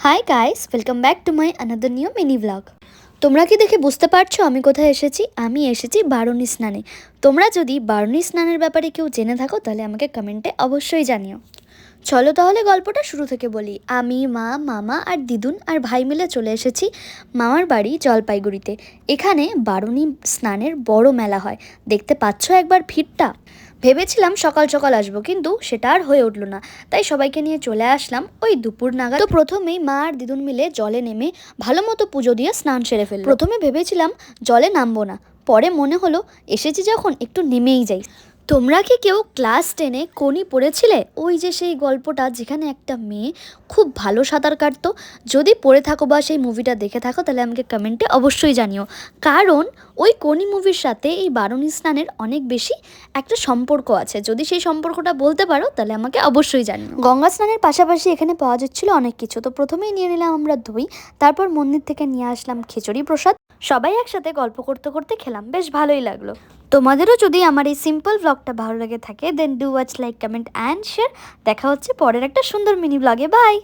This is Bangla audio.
Hi guys, welcome back to my another new mini blog. তোমরা কি দেখে বুঝতে পারছো আমি কোথায় এসেছি? আমি এসেছি বারুণী স্নানে। তোমরা যদি বারুণী স্নানের ব্যাপারে কেউ জেনে থাকো তাহলে আমাকে কমেন্টে অবশ্যই জানিও। চলো তাহলে গল্পটা শুরু থেকে বলি। আমি, মা, মামা আর দিদুন আর ভাই মিলে চলে এসেছি মামার বাড়ি জলপাইগুড়িতে। এখানে বারুণী স্নানের বড় মেলা হয়। দেখতে পাচ্ছ একবার ভিড়টা। ভেবেছিলাম সকাল সকাল আসবো, কিন্তু সেটা আর হয়ে উঠলো না। তাই সবাইকে নিয়ে চলে আসলাম ওই দুপুর নাগাদ। তো প্রথমেই মা আর দিদুন মিলে জলে নেমে ভালো মতো পুজো দিয়ে স্নান সেরে ফেলল। প্রথমে ভেবেছিলাম জলে নামবো না, পরে মনে হলো এসেছি যখন একটু নেমেই যাই। তোমরা কি কেউ ক্লাস 10-এ কোনি পড়েছিলে? ওই যে সেই গল্পটা যেখানে একটা মেয়ে খুব ভালো সাঁতার কাটতো। যদি পড়ে থাকো বা সেই মুভিটা দেখে থাকো তাহলে আমাকে কমেন্টে অবশ্যই জানিও, কারণ ওই কোনি মুভির সাথে এই বারুণী স্নানের অনেক বেশি একটা সম্পর্ক আছে। যদি সেই সম্পর্কটা বলতে পারো তাহলে আমাকে অবশ্যই জানিও। গঙ্গা স্নানের পাশাপাশি এখানে পাওয়া যাচ্ছিল অনেক কিছু। তো প্রথমেই নিয়ে নিলাম আমরা দই, তারপর মন্দির থেকে নিয়ে আসলাম খিচুড়ি প্রসাদ। সবাই একসাথে গল্প করতে করতে খেলাম, বেশ ভালোই লাগলো। তোমাদেরও যদি আমার এই সিম্পল ব্লগটা ভালো লেগে থাকে then do watch, like, comment and share. দেখা হচ্ছে পরের একটা সুন্দর মিনি ব্লগে। বাই।